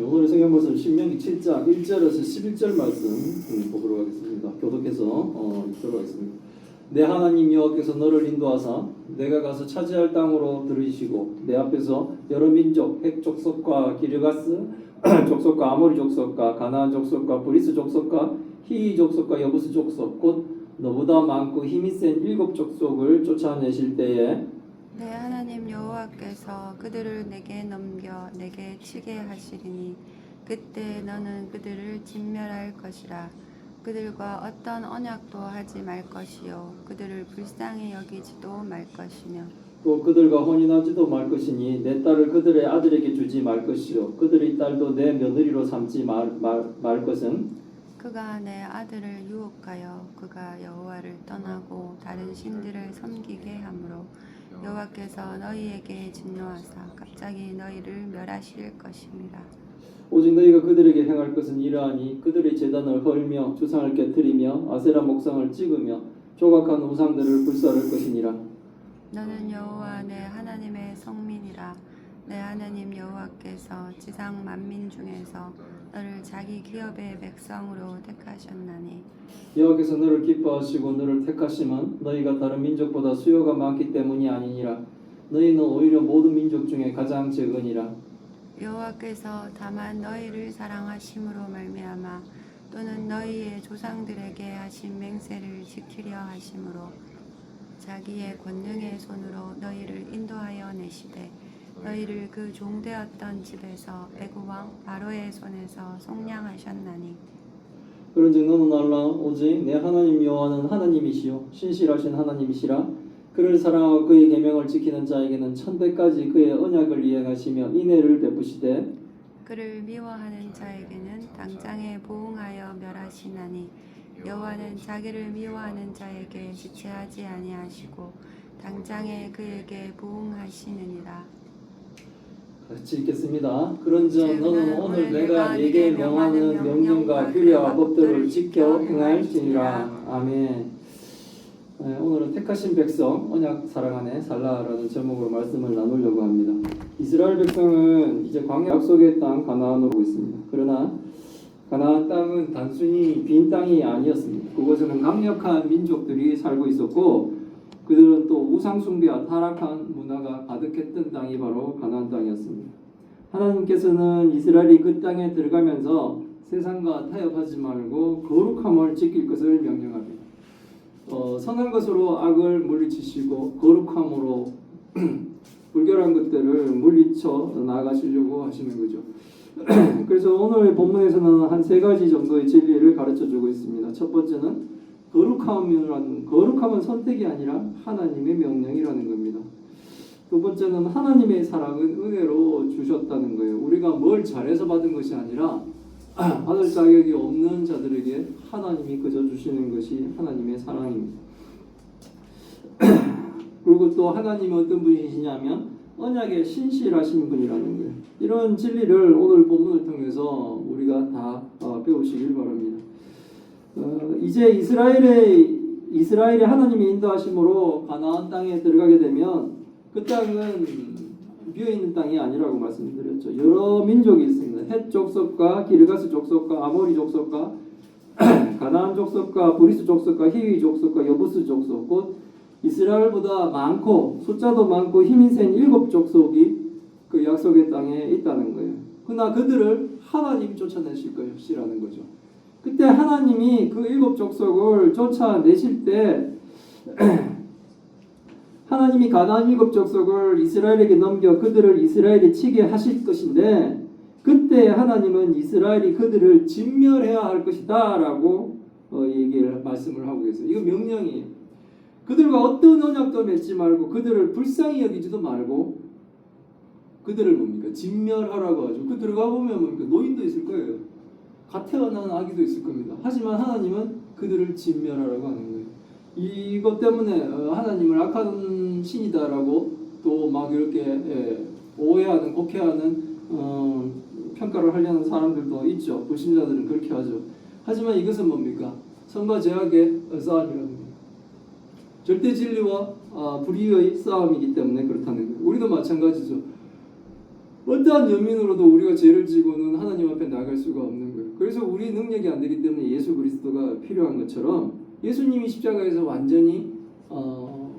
오늘의 성경 말씀 신명기 7장 1절에서 11절 말씀 보도록 하겠습니다. 교독해서 읽도록 하겠습니다. 내 하나님 여호와께서 너를 인도하사 내가 가서 차지할 땅으로 들이시고 내 앞에서 여러 민족 헷 족속과 기르가스 족속과 아모리 족속과 가나안 족속과 브리스 족속과 히위 족속과 여부스 족속 곧 너보다 많고 힘이 센 7 족속을 쫓아내실 때에 내 하나님 여호와께서 그들을 내게 넘겨 내게 치게 하시리니 그때 너는 그들을 진멸할 것이라. 그들과 어떤 언약도 하지 말 것이요 그들을 불쌍히 여기지도 말 것이며 또 그들과 혼인하지도 말 것이니 내 딸을 그들의 아들에게 주지 말 것이요 그들의 딸도 내 며느리로 삼지 말 것은 그가 내 아들을 유혹하여 그가 여호와를 떠나고 다른 신들을 섬기게 하므로 여호와께서 너희에게 진노하사 갑자기 너희를 멸하실 것임이라. 오직 너희가 그들에게 행할 것은 이러하니 그들의 제단을 헐며 주상을 깨뜨리며 아세라 목상을 찍으며 조각한 우상들을 불사를 것이니라. 너는 여호와 내 하나님의 성민이라. 내 하나님 여호와께서 지상 만민 중에서 너를 자기 기업의 백성으로 택하셨나니 여호와께서 너를 기뻐하시고 너를 택하심은 너희가 다른 민족보다 수요가 많기 때문이 아니니라. 너희는 오히려 모든 민족 중에 가장 적으니라. 여호와께서 다만 너희를 사랑하심으로 말미암아 또는 너희의 조상들에게 하신 맹세를 지키려 하심으로 자기의 권능의 손으로 너희를 인도하여 내시되 너희를 그 종되었던 집에서 애굽 왕 바로의 손에서 속량하셨나니 그런즉 너는 알라 오직 내 하나님 여호와는 하나님이시요 신실하신 하나님이시라. 그를 사랑하고 그의 계명을 지키는 자에게는 천대까지 그의 언약을 이행하시며 인애를 베푸시되 그를 미워하는 자에게는 당장에 보응하여 멸하시나니 여호와는 자기를 미워하는 자에게 지체하지 아니하시고 당장에 그에게 보응하시느니라. 같이 읽겠습니다. 그런즉 너는 오늘 내가 네게 명하는 명령과 규례와 법들을 지켜 행할지니라. 아멘. 오늘은 택하신 백성 언약 사랑 안에 살라라는 제목으로 말씀을 나누려고 합니다. 이스라엘 백성은 이제 광야 약속의 땅 가나안으로 오고 있습니다. 그러나 가나안 땅은 단순히 빈 땅이 아니었습니다. 그곳에는 강력한 민족들이 살고 있었고 그들은 또 우상 숭배와 타락한 문화가 가득했던 땅이 바로 가나안 땅이었습니다. 하나님께서는 이스라엘이 그 땅에 들어가면서 세상과 타협하지 말고 거룩함을 지킬 것을 명령합니다. 선한 것으로 악을 물리치시고 거룩함으로 불결한 것들을 물리쳐 나가시려고 하시는 거죠. 그래서 오늘 본문에서는 한 3가지 정도의 진리를 가르쳐주고 있습니다. 첫 번째는 거룩함은 선택이 아니라 하나님의 명령이라는 겁니다. 두 번째는 하나님의 사랑은 은혜로 주셨다는 거예요. 우리가 뭘 잘해서 받은 것이 아니라 받을 자격이 없는 자들에게 하나님이 그저 주시는 것이 하나님의 사랑입니다. 그리고 또 하나님이 어떤 분이시냐면 언약에 신실하신 분이라는 거예요. 이런 진리를 오늘 본문을 통해서 우리가 다 배우시길 바랍니다. 이제 이스라엘의 하나님의 인도하심으로 가나안 땅에 들어가게 되면 그 땅은 비어있는 땅이 아니라고 말씀드렸죠. 여러 민족이 있습니다. 헷 족속과 기르가스 족속과 아모리 족속과 가나안 족속과 브리스 족속과 히위 족속과 여부스 족속 곧 이스라엘보다 많고 숫자도 많고 힘이 센 7 족속이 그 약속의 땅에 있다는 거예요. 그러나 그들을 하나님이 쫓아내실 것이라는 거죠. 그때 하나님이 그 7 족속을 쫓아내실 때 하나님이 가나안 7 족속을 이스라엘에게 넘겨 그들을 이스라엘에 치게 하실 것인데 그때 하나님은 이스라엘이 그들을 진멸해야 할 것이다 라고 말씀을 하고 계세요. 이거 명령이에요. 그들과 어떤 언약도 맺지 말고 그들을 불쌍히 여기지도 말고 그들을 뭡니까? 진멸하라고 하죠. 그 들어가 보면 뭡니까? 노인도 있을 거예요. 갓 태어난 아기도 있을 겁니다. 하지만 하나님은 그들을 진멸하라고 하는 거예요. 이것 때문에 하나님을 악한 신이다라고 또 막 이렇게 오해하는 곡해하는 평가를 하려는 사람들도 있죠. 불신자들은 그렇게 하죠. 하지만 이것은 뭡니까? 선과 죄악의 싸움이라는 거예요. 절대 진리와 불의의 싸움이기 때문에 그렇다는 거예요. 우리도 마찬가지죠. 어떠한 연민으로도 우리가 죄를 지고는 하나님 앞에 나갈 수가 없는 거예요. 그래서 우리 능력이 안 되기 때문에 예수 그리스도가 필요한 것처럼 예수님이 십자가에서 완전히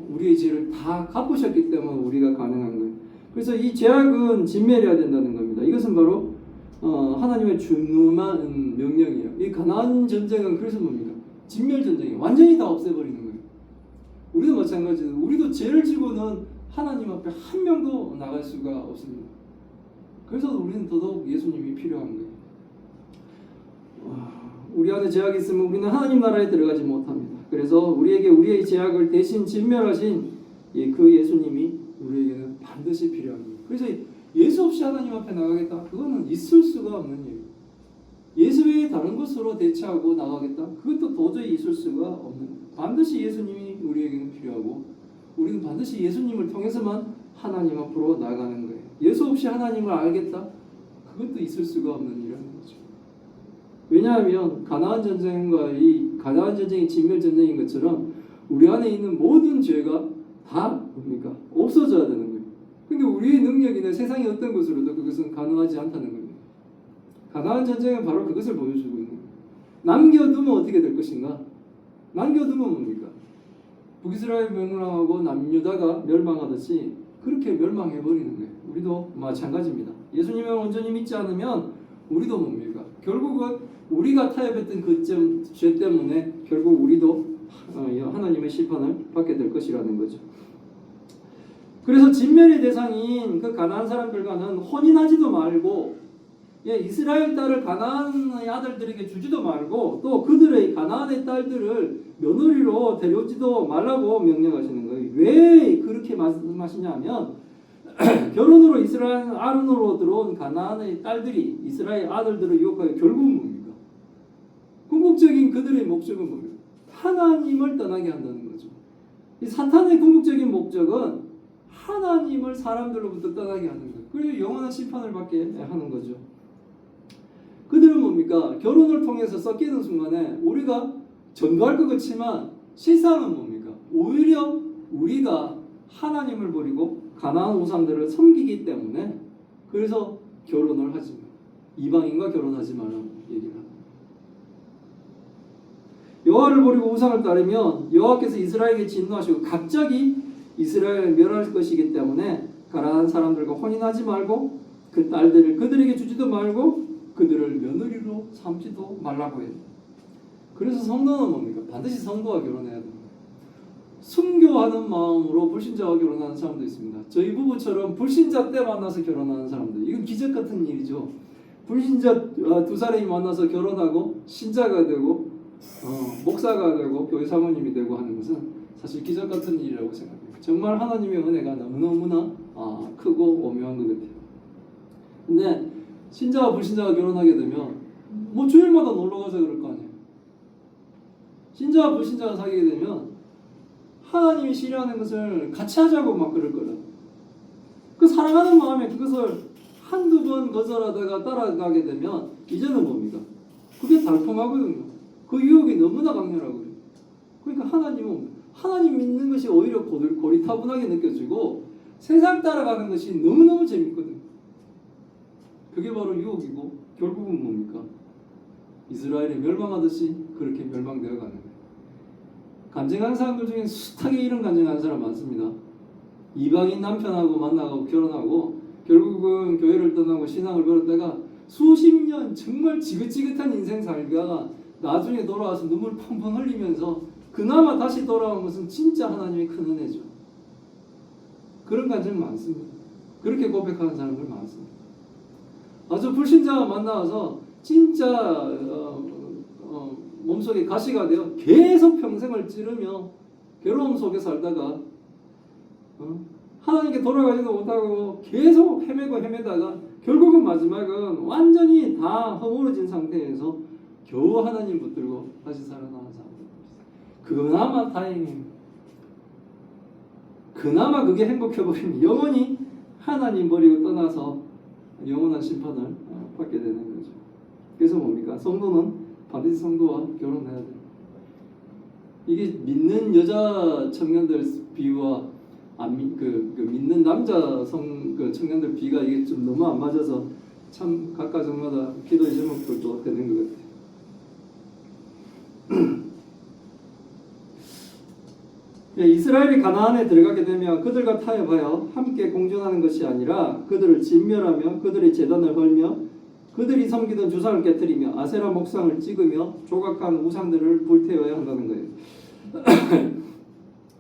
우리의 죄를 다 갚으셨기 때문에 우리가 가능한 거예요. 그래서 이 죄악은 진멸해야 된다는 겁니다. 이것은 바로 하나님의 중요한 명령이에요. 이 가나안 전쟁은 그래서 뭡니까? 진멸 전쟁이에요. 완전히 다 없애버리는 거예요. 우리도 마찬가지예요. 우리도 죄를 지고는 하나님 앞에 한 명도 나갈 수가 없습니다. 그래서 우리는 더더욱 예수님이 필요한 거예요. 우리 안에 죄악이 있으면 우리는 하나님 나라에 들어가지 못합니다. 그래서 우리에게 우리의 죄악을 대신 진멸하신 그 예수님이 우리에게는 반드시 필요한 거예요. 그래서 예수 없이 하나님 앞에 나가겠다? 그거는 있을 수가 없는 일이에요. 예수 외에 다른 것으로 대체하고 나가겠다? 그것도 도저히 있을 수가 없는 거예요. 반드시 예수님이 우리에게는 필요하고 우리는 반드시 예수님을 통해서만 하나님 앞으로 나가는 거예요. 예수 없이 하나님을 알겠다? 그것도 있을 수가 없는 일이라는 거죠. 왜냐하면 가나안 전쟁과 이 가나안 전쟁이 진멸 전쟁인 것처럼 우리 안에 있는 모든 죄가 다 뭡니까? 없어져야 되는 거예요. 근데 우리의 능력이나 세상의 어떤 것으로도 그것은 가능하지 않다는 겁니다. 가나안 전쟁은 바로 그것을 보여주고 있는 거예요. 남겨두면 어떻게 될 것인가? 남겨두면 뭡니까? 북이스라엘 멸망하고 남유다가 멸망하듯이 그렇게 멸망해버리는 거예요. 우리도 마찬가지입니다. 예수님을 온전히 믿지 않으면 우리도 뭡니까? 결국은 우리가 타협했던 그 죄 때문에 결국 우리도 하나님의 심판을 받게 될 것이라는 거죠. 그래서 진멸의 대상인 그 가나안 사람들과는 혼인하지도 말고 이스라엘 딸을 가나안의 아들들에게 주지도 말고 또 그들의 가나안의 딸들을 며느리로 데려오지도 말라고 명령하시는 거예요. 왜 그렇게 말씀하시냐면 결혼으로 이스라엘 아론으로 들어온 가나안의 딸들이 이스라엘 아들들을 유혹하여 결국은 뭡니까? 궁극적인 그들의 목적은 뭡니까? 하나님을 떠나게 한다는 거죠. 이 사탄의 궁극적인 목적은 하나님을 사람들로부터 떠나게 하는 거예요. 그리고 영원한 심판을 받게 하는 거죠. 그들은 뭡니까? 결혼을 통해서 섞이는 순간에 우리가 전도할 것 같지만 실상은 뭡니까? 오히려 우리가 하나님을 버리고 가나안 우상들을 섬기기 때문에 그래서 결혼을 하지 마. 이방인과 결혼하지 말라고 얘기를 합니다. 여호와를 버리고 우상을 따르면 여호와께서 이스라엘에게 진노하시고 갑자기 이스라엘을 멸할 것이기 때문에 가나안 사람들과 혼인하지 말고 그 딸들을 그들에게 주지도 말고 그들을 며느리로 삼지도 말라고 해요. 그래서 성도는 뭡니까? 반드시 성도와 결혼해야 됩니다. 순교하는 마음으로 불신자와 결혼하는 사람도 있습니다. 저희 부부처럼 불신자 때 만나서 결혼하는 사람들, 이건 기적 같은 일이죠. 불신자 두 사람이 만나서 결혼하고 신자가 되고 목사가 되고 교회 사모님이 되고 하는 것은 사실 기적 같은 일이라고 생각합니다. 정말 하나님의 은혜가 너무너무나 크고 오묘한 것 같아요. 근데 신자와 불신자가 결혼하게 되면 뭐 주일마다 놀러 가자 그럴 거 아니에요. 신자와 불신자가 사귀게 되면 하나님이 싫어하는 것을 같이 하자고 막 그럴 거라. 그 사랑하는 마음에 그것을 한두 번 거절하다가 따라가게 되면 이제는 뭡니까? 그게 달콤하거든요. 그 유혹이 너무나 강렬하거든요. 그러니까 하나님 믿는 것이 오히려 고리타분하게 느껴지고 세상 따라가는 것이 너무너무 재밌거든요. 그게 바로 유혹이고 결국은 뭡니까? 이스라엘이 멸망하듯이 그렇게 멸망되어 가는 거예요. 간증하는 사람들 중에 숱하게 이런 간증하는 사람 많습니다. 이방인 남편하고 만나고 결혼하고 결국은 교회를 떠나고 신앙을 버렸다가 수십 년 정말 지긋지긋한 인생 살다가 나중에 돌아와서 눈물 펑펑 흘리면서 그나마 다시 돌아온 것은 진짜 하나님의 큰 은혜죠. 그런 간증 많습니다. 그렇게 고백하는 사람들 많습니다. 아주 불신자가 만나서 진짜 몸속에 가시가 되어 계속 평생을 찌르며 괴로움 속에 살다가 하나님께 돌아가지도 못하고 계속 헤매다가 결국은 마지막은 완전히 다 허물어진 상태에서 겨우 하나님 붙들고 다시 살아나는 사람들. 그나마 다행입니다. 그나마 그게 행복해버리면 영원히 하나님 버리고 떠나서 영원한 심판을 받게 되는 거죠. 그래서 뭡니까? 성도는 반드시 성도와 결혼해야 돼요. 이게 믿는 여자 청년들 비유와 그 믿는 남자 그 청년들 비가 이게 좀 너무 안 맞아서 참 각 가정마다 기도의 제목들도 되는 것 같아요. 이스라엘이 가나안에 들어가게 되면 그들과 타협하여 함께 공존하는 것이 아니라 그들을 진멸하며 그들의 제단을 헐며 그들이 섬기던 주상을 깨뜨리며 아세라 목상을 찍으며 조각한 우상들을 불태워야 한다는 거예요.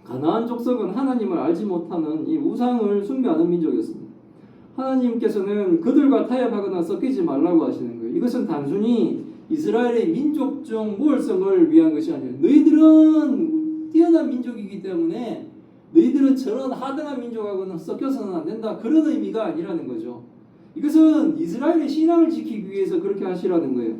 가나안 족속은 하나님을 알지 못하는 이 우상을 숭배하는 민족이었습니다. 하나님께서는 그들과 타협하거나 섞이지 말라고 하시는 거예요. 이것은 단순히 이스라엘의 민족적 모혈성을 위한 것이 아니에요. 너희들은 뛰어난 민족이기 때문에 너희들은 저런 하등한 민족하고는 섞여서는 안 된다. 그런 의미가 아니라는 거죠. 이것은 이스라엘의 신앙을 지키기 위해서 그렇게 하시라는 거예요.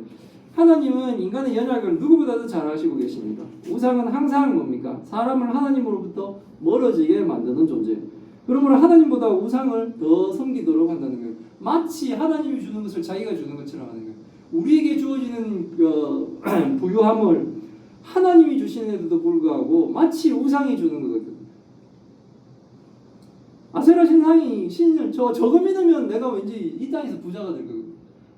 하나님은 인간의 연약을 누구보다도 잘 아시고 계십니다. 우상은 항상 뭡니까? 사람을 하나님으로부터 멀어지게 만드는 존재예요. 그러므로 하나님보다 우상을 더 섬기도록 한다는 거예요. 마치 하나님이 주는 것을 자기가 주는 것처럼 하는 거예요. 우리에게 주어지는 부유함을 하나님이 주시는데도 불구하고 마치 우상이 주는 거거든. 아세라 신상이 신을 저거 믿으면 내가 왠지 이 땅에서 부자가 될 거거든.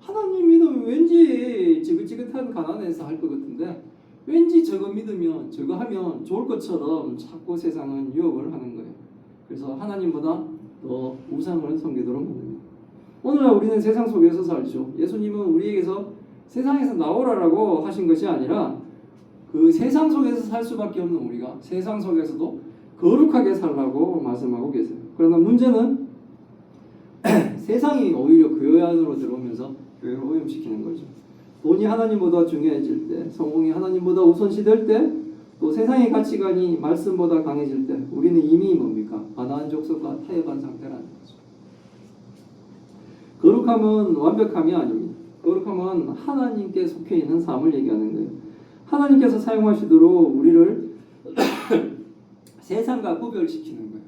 하나님 믿으면 왠지 지긋지긋한 가난에서 할 것 같은데 왠지 저거 믿으면 저거 하면 좋을 것처럼 자꾸 세상은 유혹을 하는 거예요. 그래서 하나님보다 더 우상을 섬기도록 합니다. 오늘날 우리는 세상 속에서 살죠. 예수님은 우리에게서 세상에서 나오라라고 하신 것이 아니라 그 세상 속에서 살 수밖에 없는 우리가 세상 속에서도 거룩하게 살라고 말씀하고 계세요. 그러나 문제는 세상이 오히려 교회 안으로 들어오면서 교회를 오염시키는 거죠. 돈이 하나님보다 중요해질 때, 성공이 하나님보다 우선시될 때, 또 세상의 가치관이 말씀보다 강해질 때 우리는 이미 뭡니까? 가나안 족속과 타협한 상태라는 거죠. 거룩함은 완벽함이 아닙니다. 거룩함은 하나님께 속해 있는 삶을 얘기하는 거예요. 하나님께서 사용하시도록 우리를 세상과 구별시키는 거예요.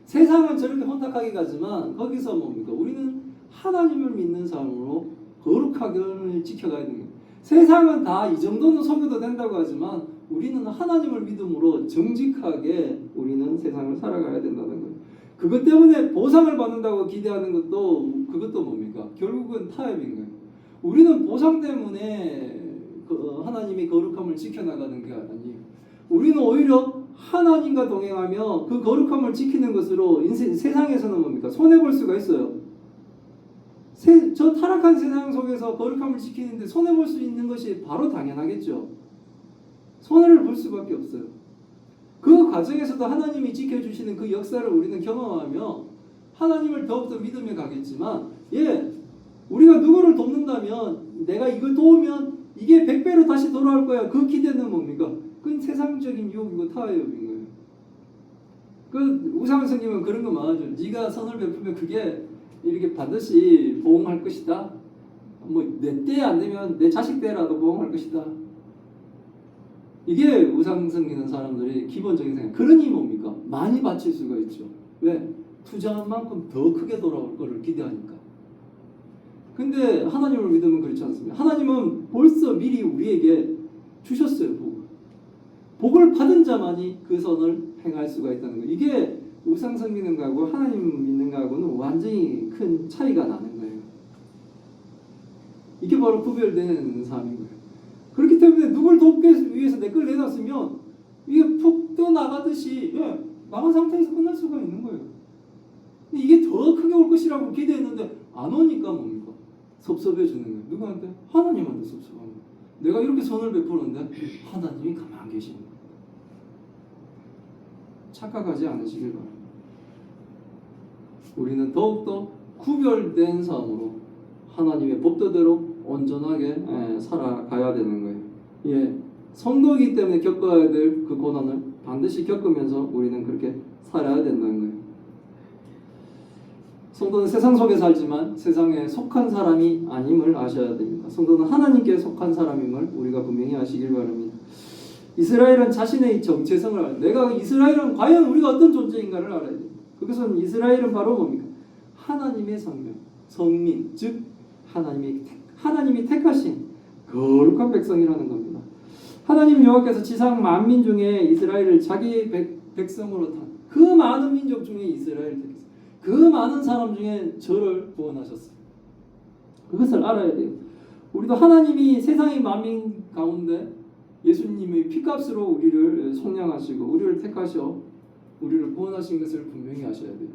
세상은 저렇게 혼탁하게 가지만 거기서 뭡니까? 우리는 하나님을 믿는 삶으로 거룩하게 지켜가야 됩니다. 세상은 다 이 정도는 속여도 된다고 하지만 우리는 하나님을 믿음으로 정직하게 우리는 세상을 살아가야 된다는 거예요. 그것 때문에 보상을 받는다고 기대하는 것도 그것도 뭡니까? 결국은 타협인 거예요. 우리는 보상 때문에 하나님의 거룩함을 지켜나가는 게 아니에요. 우리는 오히려 하나님과 동행하며 그 거룩함을 지키는 것으로 세상에서는 뭡니까? 손해볼 수가 있어요. 저 타락한 세상 속에서 거룩함을 지키는데 손해볼 수 있는 것이 바로 당연하겠죠. 손해를 볼 수밖에 없어요. 그 과정에서도 하나님이 지켜주시는 그 역사를 우리는 경험하며 하나님을 더욱더 믿으며 가겠지만 우리가 누구를 돕는다면 내가 이걸 도우면 이게 100배로 다시 돌아올 거야. 그 기대는 뭡니까? 그건 세상적인 유혹이고 타협인 거예요. 그 우상 스님은 그런 거 많아져. 네가 선을 베풀면 그게 이렇게 반드시 보응할 것이다. 뭐 내 때 안 되면 내 자식 때라도 보응할 것이다. 이게 우상 섬기는 사람들의 기본적인 생각. 그러니 뭡니까? 많이 바칠 수가 있죠. 왜? 투자한 만큼 더 크게 돌아올 거를 기대하니까. 근데 하나님을 믿으면 그렇지 않습니다. 하나님은 벌써 미리 우리에게 주셨어요. 복을 받은 자만이 그 선을 행할 수가 있다는 거예요. 이게 우상 섬기는 거하고 하나님 믿는 거하고는 완전히 큰 차이가 나는 거예요. 이게 바로 구별되는 삶인 거예요. 그렇기 때문에 누굴 돕기 위해서 내 걸 내놨으면 이게 푹 떠나가듯이 나간 상태에서 끝날 수가 있는 거예요. 근데 이게 더 크게 올 것이라고 기대했는데 안 오니까 뭡니까? 섭섭해지는 거예요. 누구한테? 하나님한테 섭섭한 거예요. 내가 이렇게 선을 베푸는데 하나님이 가만히 계시는 거예요. 착각하지 않으시길 바랍니다. 우리는 더욱더 구별된 삶으로 하나님의 법도대로 온전하게 살아가야 되는 거예요. 성도이기 때문에 겪어야 될 그 고난을 반드시 겪으면서 우리는 그렇게 살아야 된다는 거예요. 성도는 세상 속에 살지만 세상에 속한 사람이 아님을 아셔야 됩니다. 성도는 하나님께 속한 사람임을 우리가 분명히 아시길 바랍니다. 이스라엘은 자신의 정체성을 알아야 돼요. 내가 이스라엘은 과연 우리가 어떤 존재인가를 알아야 돼요. 그것은 이스라엘은 바로 뭡니까? 하나님의 성민, 즉 하나님이 택하신 거룩한 백성이라는 겁니다. 하나님 여호와께서 지상 만민 중에 이스라엘을 자기 백성으로 그 많은 민족 중에 이스라엘을 택했어요. 그 많은 사람 중에 저를 구원하셨어요. 그것을 알아야 돼요. 우리도 하나님이 세상의 만민 가운데 예수님의 피값으로 우리를 속량하시고 우리를 택하셔 우리를 구원하신 것을 분명히 아셔야 돼요.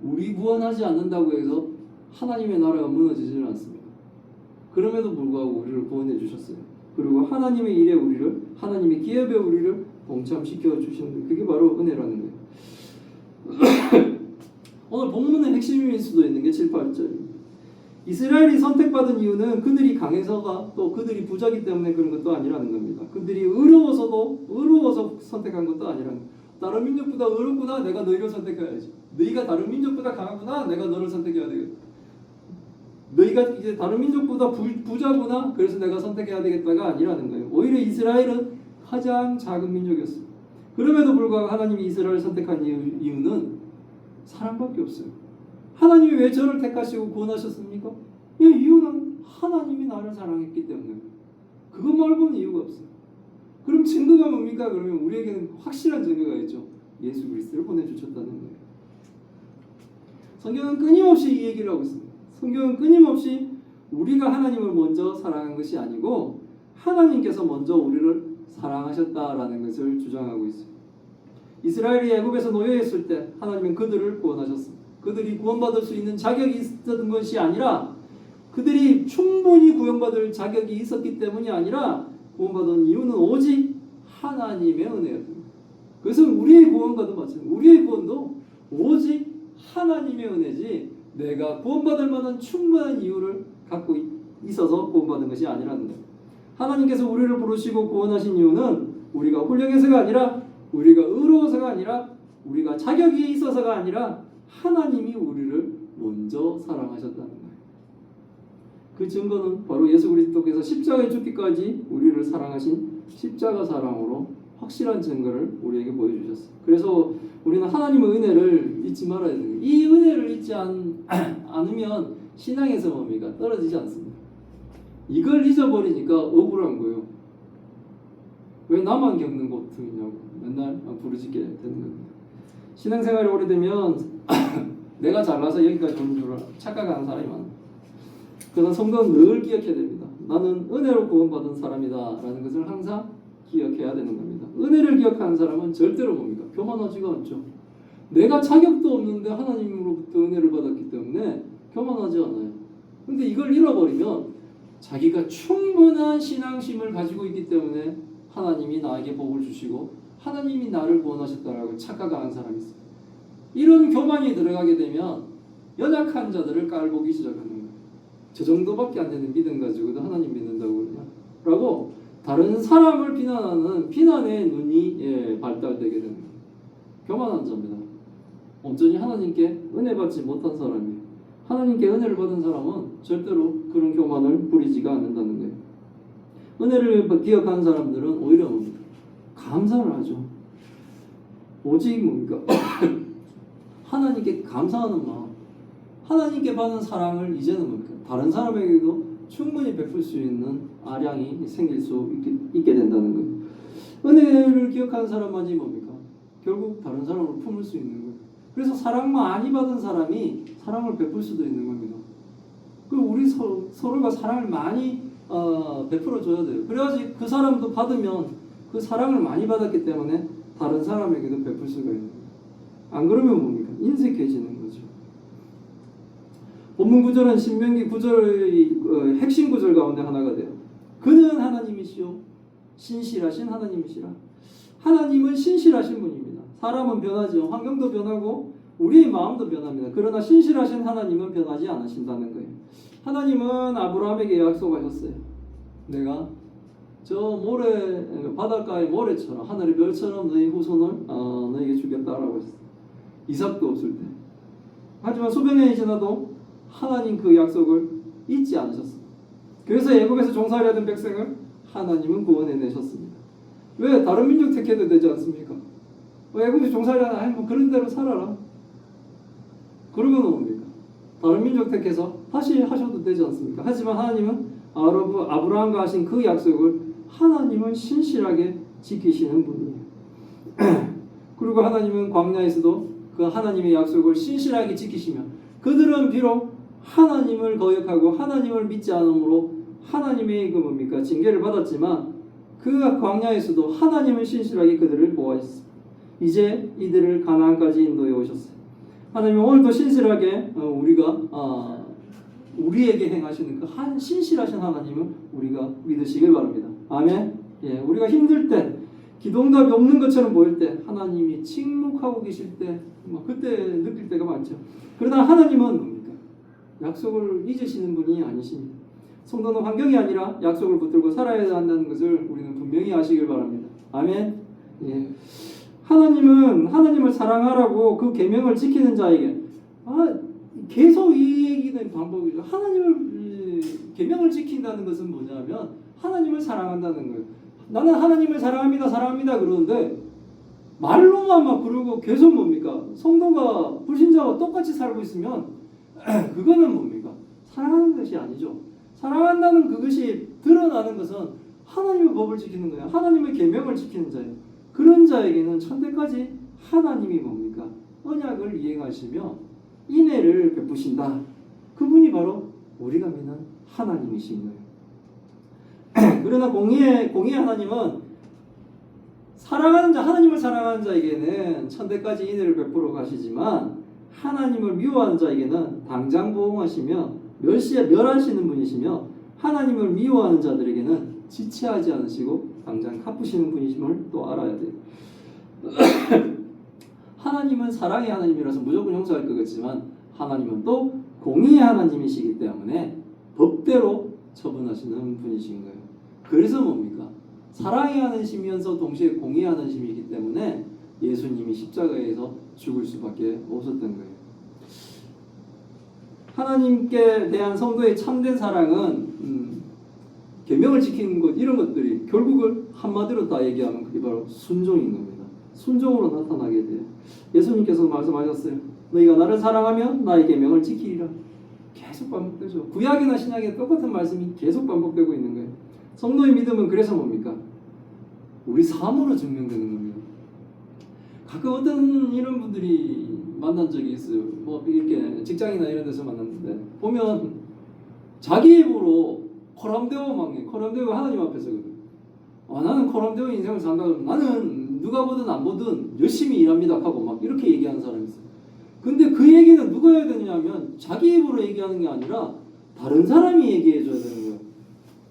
우리 구원하지 않는다고 해서 하나님의 나라가 무너지지는 않습니다. 그럼에도 불구하고 우리를 구원해 주셨어요. 그리고 하나님의 일에 우리를, 하나님의 기업에 우리를 동참시켜 주시는, 그게 바로 은혜라는 거예요. 오늘 본문의 핵심일 수도 있는 게 7, 8절입니다. 이스라엘이 선택받은 이유는 그들이 강해서가 또 그들이 부자기 때문에 그런 것도 아니라는 겁니다. 그들이 의로워서 선택한 것도 아니라는 거예요. 다른 민족보다 의롭구나, 내가 너희를 선택해야지. 너희가 다른 민족보다 강하구나, 내가 너를 선택해야 되겠다. 너희가 이제 다른 민족보다 부자구나, 그래서 내가 선택해야 되겠다가 아니라는 거예요. 오히려 이스라엘은 가장 작은 민족이었어요. 그럼에도 불구하고 하나님이 이스라엘을 선택한 이유는 사랑밖에 없어요. 하나님이 왜 저를 택하시고 구원하셨습니까? 이유는 하나님이 나를 사랑했기 때문에. 그것 말고는 이유가 없어요. 그럼 증거가 뭡니까? 그러면 우리에게는 확실한 증거가 있죠. 예수 그리스도를 보내주셨다는 거예요. 성경은 끊임없이 이 얘기를 하고 있습니다. 성경은 끊임없이 우리가 하나님을 먼저 사랑한 것이 아니고 하나님께서 먼저 우리를 사랑하셨다라는 것을 주장하고 있어요. 이스라엘이 애굽에서 노예했을 때 하나님은 그들을 구원하셨습니다. 그들이 구원받을 수 있는 자격이 있었던 것이 아니라 그들이 충분히 구원받을 자격이 있었기 때문이 아니라 구원받은 이유는 오직 하나님의 은혜였습니다. 그래서 우리의 구원과도 마찬가지입니다. 우리의 구원도 오직 하나님의 은혜지 내가 구원받을 만한 충분한 이유를 갖고 있어서 구원받은 것이 아니라는 거예요. 하나님께서 우리를 부르시고 구원하신 이유는 우리가 훌륭해서가 아니라 우리가 의로워서가 아니라 우리가 자격이 있어서가 아니라 하나님이 우리를 먼저 사랑하셨다는 거예요. 그 증거는 바로 예수 그리스도께서 십자가에 죽기까지 우리를 사랑하신 십자가 사랑으로 확실한 증거를 우리에게 보여주셨어요. 그래서 우리는 하나님의 은혜를 잊지 말아야 돼요. 이 은혜를 잊지 않으면 신앙에서 뭡니까? 떨어지지 않습니다. 이걸 잊어버리니까 억울한 거예요. 왜 나만 겪는 고통이냐고 맨날 부르짖게 되는 겁니다. 신앙생활이 오래되면 내가 잘나서 여기까지 오는 줄 착각하는 사람이 많아요. 그러나 성도는 늘 기억해야 됩니다. 나는 은혜로 구원받은 사람이다 라는 것을 항상 기억해야 되는 겁니다. 은혜를 기억하는 사람은 절대로 뭡니까? 교만하지가 않죠. 내가 자격도 없는데 하나님으로부터 은혜를 받았기 때문에 교만하지 않아요. 근데 이걸 잃어버리면 자기가 충분한 신앙심을 가지고 있기 때문에 하나님이 나에게 복을 주시고 하나님이 나를 구원하셨다라고 착각하는 사람이 있어요. 이런 교만이 들어가게 되면 연약한 자들을 깔보기 시작하는 거예요. 저 정도밖에 안 되는 믿음 가지고도 하나님 믿는다고 그러냐? 라고 다른 사람을 비난하는 비난의 눈이 발달되게 되는 거예요. 교만한 자입니다. 온전히 하나님께 은혜 받지 못한 사람이에요. 하나님께 은혜를 받은 사람은 절대로 그런 교만을 부리지가 않는다는 거예요. 은혜를 기억하는 사람들은 오히려 뭡니까? 감사를 하죠. 오직 뭡니까? 하나님께 감사하는 마음, 하나님께 받은 사랑을 이제는 뭡니까? 다른 사람에게도 충분히 베풀 수 있는 아량이 생길 수 있게 된다는 거예요. 은혜를 기억하는 사람만이 뭡니까? 결국 다른 사람을 품을 수 있는 거예요. 그래서 사랑 많이 받은 사람이 사랑을 베풀 수도 있는 겁니다. 그리고 우리 서로가 사랑을 많이 베풀어 줘야 돼요. 그래야지 그 사람도 받으면 그 사랑을 많이 받았기 때문에 다른 사람에게도 베풀 수가 있는 거예요. 안 그러면 뭡니까? 인색해지는 거죠. 본문 구절은 신명기 구절의 핵심 구절 가운데 하나가 돼요. 그는 하나님이시요 신실하신 하나님이시라. 하나님은 신실하신 분입니다. 사람은 변하죠. 환경도 변하고 우리의 마음도 변합니다. 그러나 신실하신 하나님은 변하지 않으신다는 거예요. 하나님은 아브라함에게 약속하셨어요. 내가 저 모래 바닷가의 모래처럼 하늘의 별처럼 너희 후손을 너에게 주겠다라고 했어요. 이삭도 없을 때. 하지만 수백 년이 지나도 하나님 그 약속을 잊지 않으셨습니다. 그래서 애굽에서 종살이 하던 백성을 하나님은 구원해내셨습니다. 왜? 다른 민족 택해도 되지 않습니까? 애굽에서 종살이 하는 뭐 그런 대로 살아라. 그러면 뭡니까? 다른 민족 택해서 다시 하셔도 되지 않습니까? 하지만 하나님은 아브라함과 하신 그 약속을 하나님은 신실하게 지키시는 분이에요. 그리고 그리고 하나님은 광야에서도 그 하나님의 약속을 신실하게 지키시며 그들은 비록 하나님을 거역하고 하나님을 믿지 않으므로 하나님의 그 뭡니까 징계를 받았지만 그 광야에서도 하나님은 신실하게 그들을 보호하셨습니다. 이제 이들을 가나안까지 인도해 오셨어요. 하나님은 오늘도 신실하게 우리에게 행하시는 그 신실하신 하나님을 우리가 믿으시길 바랍니다. 아멘. 예, 우리가 힘들 때 기도응답이 없는 것처럼 보일 때 하나님이 침묵하고 계실 때 그때 느낄 때가 많죠. 그러나 하나님은 뭡니까? 약속을 잊으시는 분이 아니십니다. 성도는 환경이 아니라 약속을 붙들고 살아야 한다는 것을 우리는 분명히 아시길 바랍니다. 아멘. 예. 하나님은 하나님을 사랑하라고 그 계명을 지키는 자에게 계속 이 얘기는 반복이죠. 하나님을 계명을 지킨다는 것은 뭐냐면 하나님을 사랑한다는 거예요. 나는 하나님을 사랑합니다, 사랑합니다 그러는데 말로만 막 그러고 계속 뭡니까? 성도가 불신자와 똑같이 살고 있으면 그거는 뭡니까? 사랑하는 것이 아니죠. 사랑한다는 그것이 드러나는 것은 하나님의 법을 지키는 거예요. 하나님의 계명을 지키는 자예요. 그런 자에게는 천대까지 하나님이 뭡니까? 언약을 이행하시며 인애를 베푸신다. 그분이 바로 우리가 믿는 하나님이신 거예요. 그러나 공의의 하나님은 하나님을 사랑하는 자에게는 천대까지 인애를 베풀어 가시지만 하나님을 미워하는 자에게는 당장 보응하시며 멸하시는 분이시며 하나님을 미워하는 자들에게는 지체하지 않으시고 당장 갚으시는 분이심을 또 알아야 돼요. 하나님은 사랑의 하나님이라서 무조건 용서할 것 같지만 하나님은 또 공의의 하나님이시기 때문에 법대로 처분하시는 분이신 거예요. 그래서 뭡니까? 사랑의 하나님이면서 동시에 공의의 하나님이기 때문에 예수님이 십자가에서 죽을 수밖에 없었던 거예요. 하나님께 대한 성도의 참된 사랑은 계명을 지키는 것 이런 것들이 결국은 한마디로 다 얘기하면 그게 바로 순종인 겁니다. 순종으로 나타나게 돼요. 예수님께서 말씀하셨어요. 너희가 나를 사랑하면 나의 계명을 지키리라. 계속 반복되죠. 구약이나 신약에 똑같은 말씀이 계속 반복되고 있는 거예요. 성도의 믿음은 그래서 뭡니까? 우리 삶으로 증명되는 겁니다. 가끔 어떤 이런 분들이 만난 적이 있어요. 뭐 이렇게 직장이나 이런 데서 만났는데 보면 자기 입으로 코람데오 하나님 앞에서거든. 나는 코람데오 인생을 산다 그러면 나는 누가 보든 안 보든 열심히 일합니다 하고 막 이렇게 얘기하는 사람이 있어요. 근데 그 얘기는 누가 해야 되냐면 자기 입으로 얘기하는 게 아니라 다른 사람이 얘기해 줘야 되는 거예요.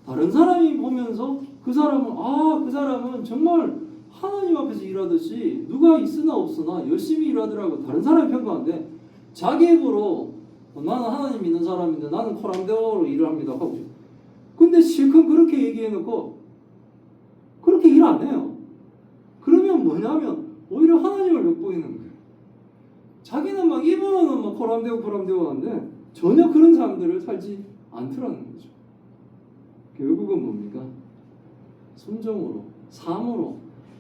다른 사람이 보면서 그 사람은 정말 하나님 앞에서 일하듯이 누가 있으나 없으나 열심히 일하더라고 다른 사람이 평가하는데 자기 입으로 나는 하나님 믿는 사람인데 나는 코람데오로 일을 합니다 하고 근데 실컷 그렇게 얘기해놓고 그렇게 일 안 해요. 그러면 뭐냐면 오히려 하나님을 엿보이는 거예요. 자기는 막 입으로는 막 코람데오 하는데 전혀 그런 사람들을 살지 않더라는 거죠. 결국은 뭡니까? 순종으로 삶으로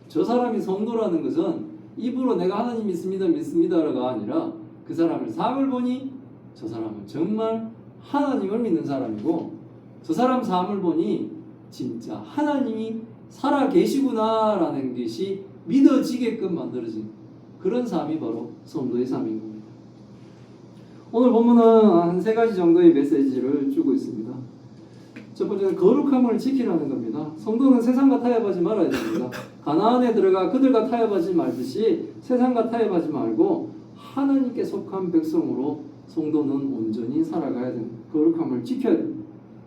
저 사람이 성도라는 것은 입으로 내가 하나님 믿습니다가 아니라 그 사람의 삶을 보니 저 사람은 정말 하나님을 믿는 사람이고 저 사람 삶을 보니 진짜 하나님이 살아 계시구나라는 것이 믿어지게끔 만들어진 그런 삶이 바로 성도의 삶인 겁니다. 오늘 본문은 한 3가지 정도의 메시지를 주고 있습니다. 첫 번째는 거룩함을 지키라는 겁니다. 성도는 세상과 타협하지 말아야 됩니다. 가나안에 들어가 그들과 타협하지 말듯이 세상과 타협하지 말고 하나님께 속한 백성으로 성도는 온전히 살아가야 됩니다. 거룩함을 지켜야 됩니다.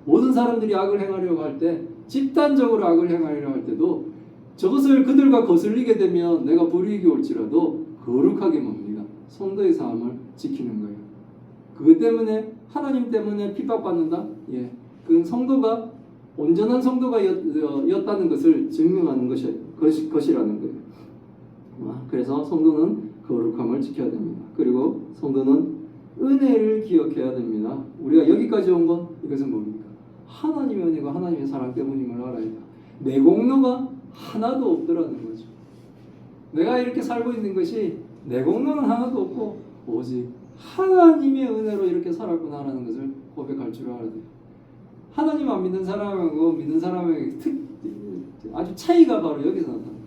모든 사람들이 악을 행하려고 할 때 집단적으로 악을 행하려고 할 때도 저것을 그들과 거슬리게 되면 내가 불이익이 올지라도 거룩하게 뭡니다. 성도의 삶을 지키는 거예요. 그것 때문에 하나님 때문에 핍박받는다? 예. 그 성도가 온전한 성도가였다는 것을 증명하는 것이라는 거예요. 그래서 성도는 거룩함을 지켜야 됩니다. 그리고 성도는 은혜를 기억해야 됩니다. 우리가 여기까지 온 것 이것은 뭡니까? 하나님의 은혜가 하나님의 사랑 때문임을 알아야 돼요. 내 공로가 하나도 없더라는 거죠. 내가 이렇게 살고 있는 것이 내 공로는 하나도 없고 오직 하나님의 은혜로 이렇게 살았구나라는 것을 고백할 줄 알아야 돼요. 하나님 안 믿는 사람하고 믿는 사람의 아주 차이가 바로 여기서 나타납니다.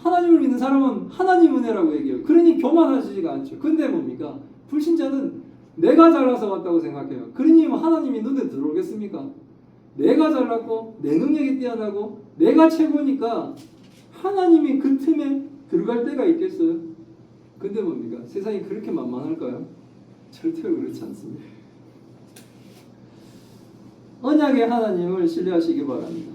하나님을 믿는 사람은 하나님 은혜라고 얘기해요. 그러니 교만하지가 않죠. 근데 뭡니까? 불신자는 내가 잘나서 왔다고 생각해요. 그러니 하나님이 눈에 들어오겠습니까? 내가 잘났고 내 능력이 뛰어나고 내가 최고니까 하나님이 그 틈에 들어갈 때가 있겠어요? 근데 뭡니까? 세상이 그렇게 만만할까요? 절대 그렇지 않습니다. 언약의 하나님을 신뢰하시기 바랍니다.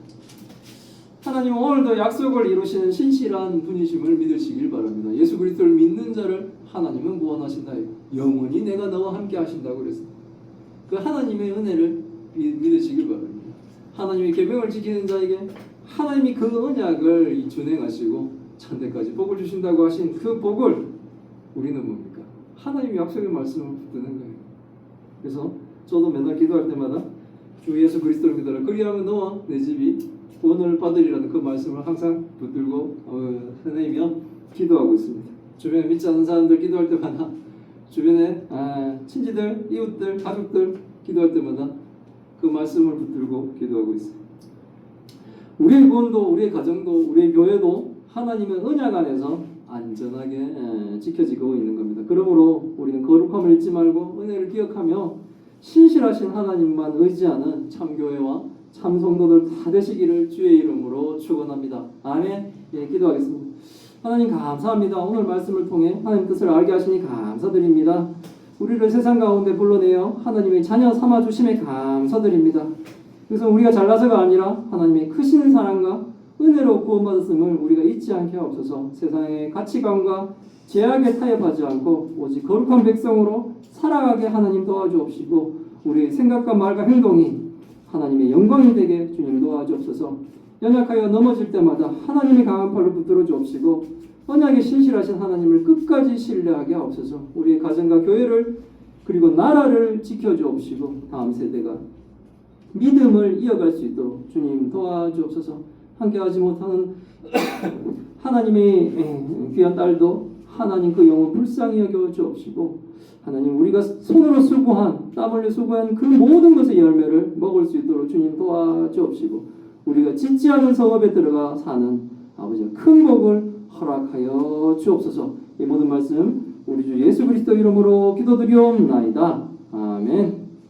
하나님은 오늘도 약속을 이루시는 신실한 분이심을 믿으시길 바랍니다. 예수 그리스도를 믿는 자를 하나님은 구원하신다. 영원히 내가 너와 함께 하신다고 그랬습니다. 그 하나님의 은혜를 믿으시길 바랍니다. 하나님의 계명을 지키는 자에게 하나님이 그 언약을 준행하시고 천대까지 복을 주신다고 하신 그 복을 우리는 뭡니까? 하나님의 약속의 말씀을 붙드는 거예요. 그래서 저도 맨날 기도할 때마다 주 예수 그리스도를 믿어라. 그리하면 너와 내 집이 구원을 받으리라는 그 말씀을 항상 붙들고 해내며 기도하고 있습니다. 주변에 믿지 않는 사람들 기도할 때마다 주변에 친지들, 이웃들, 가족들 기도할 때마다 그 말씀을 붙들고 기도하고 있어요. 우리의 구원도, 우리의 가정도, 우리의 교회도 하나님의 언약 안에서 안전하게 지켜지고 있는 겁니다. 그러므로 우리는 거룩함을 잊지 말고 은혜를 기억하며 신실하신 하나님만 의지하는 참교회와 참성도들 다 되시기를 주의 이름으로 축원합니다. 아멘. 예, 기도하겠습니다. 하나님 감사합니다. 오늘 말씀을 통해 하나님 뜻을 알게 하시니 감사드립니다. 우리를 세상 가운데 불러내어 하나님의 자녀 삼아 주심에 감사드립니다. 그래서 우리가 잘나서가 아니라 하나님의 크신 사랑과 은혜로 구원받았음을 우리가 잊지 않게 하옵소서. 세상의 가치관과 제약에 타협하지 않고 오직 거룩한 백성으로 살아가게 하나님 도와주옵시고 우리의 생각과 말과 행동이 하나님의 영광이 되게 주님 도와주옵소서. 연약하여 넘어질 때마다 하나님의 강한 팔을 붙들어 주옵시고 언약에 신실하신 하나님을 끝까지 신뢰하게 하옵소서. 우리의 가정과 교회를 그리고 나라를 지켜주옵시고 다음 세대가 믿음을 이어갈 수 있도록 주님 도와주옵소서. 함께하지 못하는 하나님의 귀한 딸도 하나님 그 영혼 불쌍히 여겨 주옵시고 하나님 우리가 손으로 수고한 땀 흘려 수고한 그 모든 것의 열매를 먹을 수 있도록 주님 도와주옵시고 우리가 짓지 않은 성읍에 들어가 사는 아버지가 큰 복을 허락하여 주옵소서. 이 모든 말씀 우리 주 예수 그리스도 이름으로 기도드리옵나이다. 아멘.